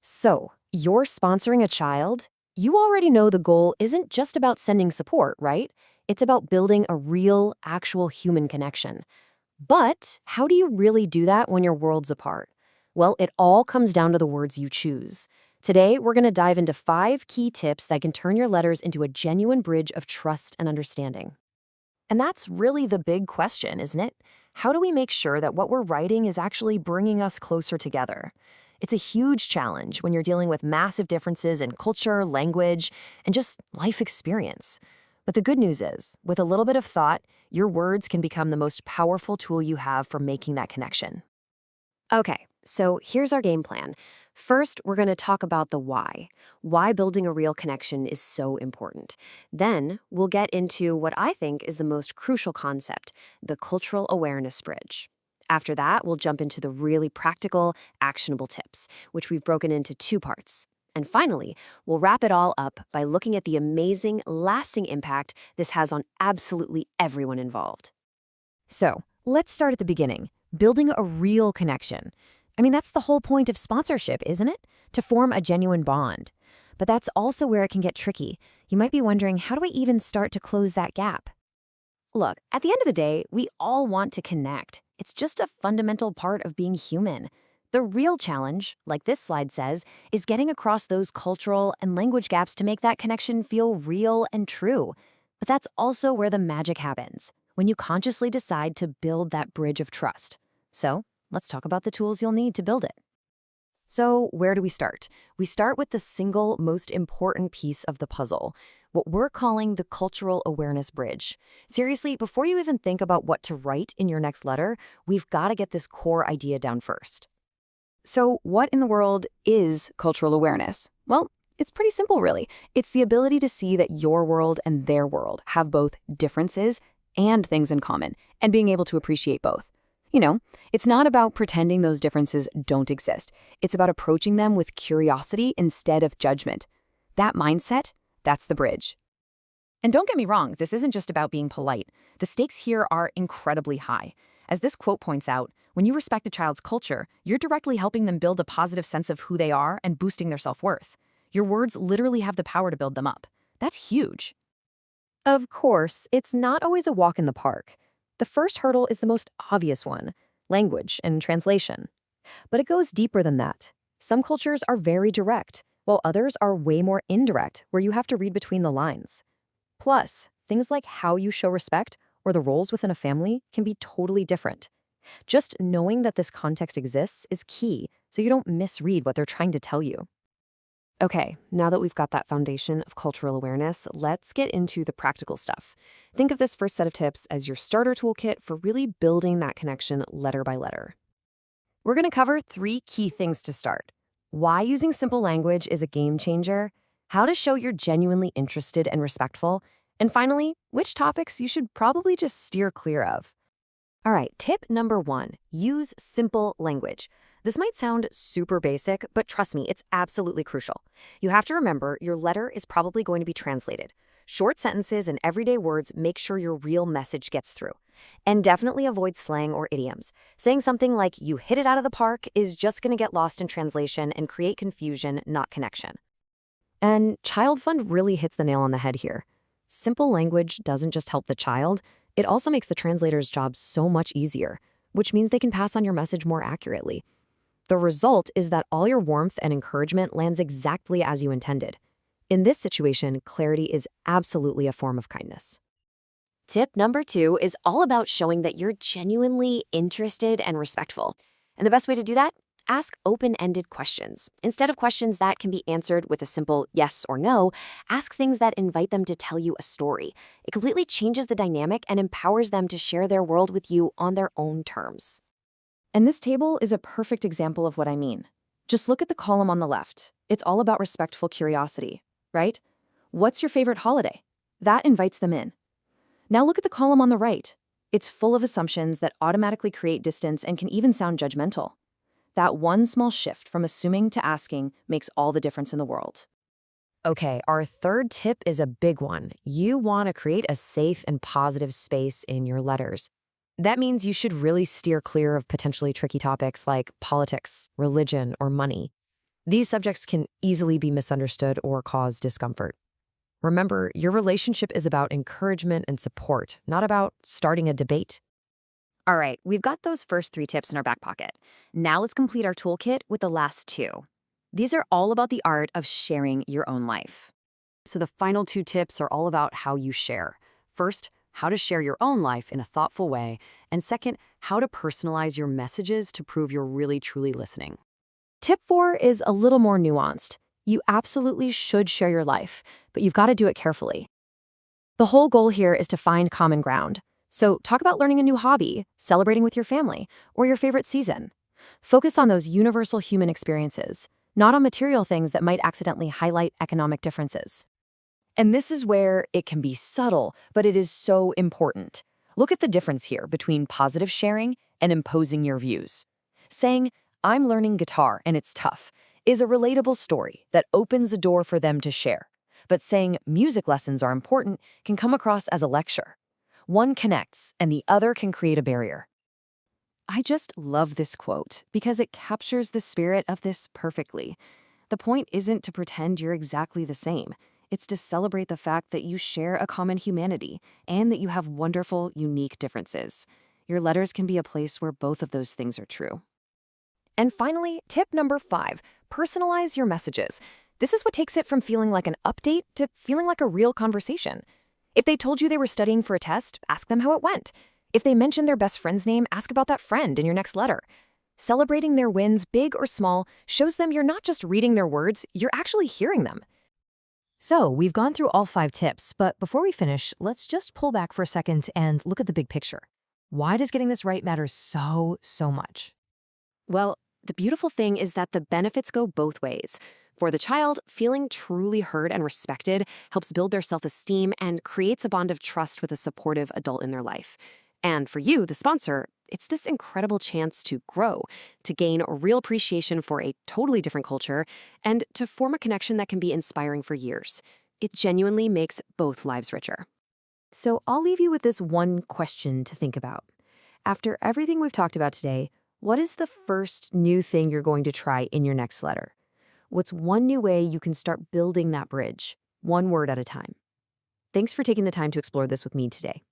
So, you're sponsoring a child? You already know the goal isn't just about sending support, right? It's about building a real, actual human connection. But how do you really do that when your world's apart? Well, it all comes down to the words you choose. Today, we're going to dive into 5 key tips that can turn your letters into a genuine bridge of trust and understanding. And that's really the big question, isn't it? How do we make sure that what we're writing is actually bringing us closer together? It's a huge challenge when you're dealing with massive differences in culture, language, and just life experience. But the good news is, with a little bit of thought, your words can become the most powerful tool you have for making that connection. Okay, so here's our game plan. First, we're going to talk about the why building a real connection is so important. Then, we'll get into what I think is the most crucial concept, the cultural awareness bridge. After that, we'll jump into the really practical, actionable tips, which we've broken into 2 parts. And finally, we'll wrap it all up by looking at the amazing, lasting impact this has on absolutely everyone involved. So, let's start at the beginning. Building a real connection. I mean, that's the whole point of sponsorship, isn't it? To form a genuine bond. But that's also where it can get tricky. You might be wondering, how do I even start to close that gap? Look, at the end of the day, we all want to connect. It's just a fundamental part of being human. The real challenge, like this slide says, is getting across those cultural and language gaps to make that connection feel real and true. But that's also where the magic happens, when you consciously decide to build that bridge of trust. So, let's talk about the tools you'll need to build it. So, where do we start? We start with the single most important piece of the puzzle, what we're calling the cultural awareness bridge. Seriously, before you even think about what to write in your next letter, we've got to get this core idea down first. So, what in the world is cultural awareness? Well, it's pretty simple, really. It's the ability to see that your world and their world have both differences and things in common, and being able to appreciate both. You know, it's not about pretending those differences don't exist. It's about approaching them with curiosity instead of judgment. That mindset, that's the bridge. And don't get me wrong, this isn't just about being polite. The stakes here are incredibly high. As this quote points out, when you respect a child's culture, you're directly helping them build a positive sense of who they are and boosting their self-worth. Your words literally have the power to build them up. That's huge. Of course, it's not always a walk in the park. The first hurdle is the most obvious one, language and translation. But it goes deeper than that. Some cultures are very direct, while others are way more indirect, where you have to read between the lines. Plus, things like how you show respect or the roles within a family can be totally different. Just knowing that this context exists is key, so you don't misread what they're trying to tell you. Okay, now that we've got that foundation of cultural awareness, let's get into the practical stuff. Think of this first set of tips as your starter toolkit for really building that connection letter by letter. We're going to cover 3 key things to start. Why using simple language is a game changer, how to show you're genuinely interested and respectful, and finally, which topics you should probably just steer clear of. All right, tip number 1, use simple language. This might sound super basic, but trust me, it's absolutely crucial. You have to remember your letter is probably going to be translated. Short sentences and everyday words make sure your real message gets through. And definitely avoid slang or idioms. Saying something like, "you hit it out of the park," is just going to get lost in translation and create confusion, not connection. And Child Fund really hits the nail on the head here. Simple language doesn't just help the child, it also makes the translator's job so much easier, which means they can pass on your message more accurately. The result is that all your warmth and encouragement lands exactly as you intended. In this situation, clarity is absolutely a form of kindness. Tip number 2 is all about showing that you're genuinely interested and respectful. And the best way to do that? Ask open-ended questions. Instead of questions that can be answered with a simple yes or no, ask things that invite them to tell you a story. It completely changes the dynamic and empowers them to share their world with you on their own terms. And this table is a perfect example of what I mean. Just look at the column on the left. It's all about respectful curiosity, right? What's your favorite holiday? That invites them in. Now look at the column on the right. It's full of assumptions that automatically create distance and can even sound judgmental. That one small shift from assuming to asking makes all the difference in the world. Okay, our third tip is a big one. You want to create a safe and positive space in your letters. That means you should really steer clear of potentially tricky topics like politics, religion, or money. These subjects can easily be misunderstood or cause discomfort. Remember, your relationship is about encouragement and support, not about starting a debate. All right, we've got those first 3 tips in our back pocket. Now let's complete our toolkit with the last 2. These are all about the art of sharing your own life. So the final 2 tips are all about how you share. First, how to share your own life in a thoughtful way, and second, how to personalize your messages to prove you're really truly listening. Tip 4 is a little more nuanced. You absolutely should share your life, but you've got to do it carefully. The whole goal here is to find common ground. So talk about learning a new hobby, celebrating with your family, or your favorite season. Focus on those universal human experiences, not on material things that might accidentally highlight economic differences. And this is where it can be subtle, but it is so important. Look at the difference here between positive sharing and imposing your views. Saying, "I'm learning guitar and it's tough," is a relatable story that opens a door for them to share. But saying music lessons are important can come across as a lecture. One connects and the other can create a barrier. I just love this quote because it captures the spirit of this perfectly. The point isn't to pretend you're exactly the same. It's to celebrate the fact that you share a common humanity and that you have wonderful, unique differences. Your letters can be a place where both of those things are true. And finally, tip number 5, personalize your messages. This is what takes it from feeling like an update to feeling like a real conversation. If they told you they were studying for a test, ask them how it went. If they mentioned their best friend's name, ask about that friend in your next letter. Celebrating their wins, big or small, shows them you're not just reading their words, you're actually hearing them. So, we've gone through all 5 tips, but before we finish, let's just pull back for a second and look at the big picture. Why does getting this right matter so much? Well, the beautiful thing is that the benefits go both ways. For the child, feeling truly heard and respected helps build their self-esteem and creates a bond of trust with a supportive adult in their life. And for you, the sponsor, it's this incredible chance to grow, to gain a real appreciation for a totally different culture, and to form a connection that can be inspiring for years. It genuinely makes both lives richer. So, I'll leave you with this one question to think about. After everything we've talked about today, what is the first new thing you're going to try in your next letter? What's one new way you can start building that bridge, one word at a time? Thanks for taking the time to explore this with me today.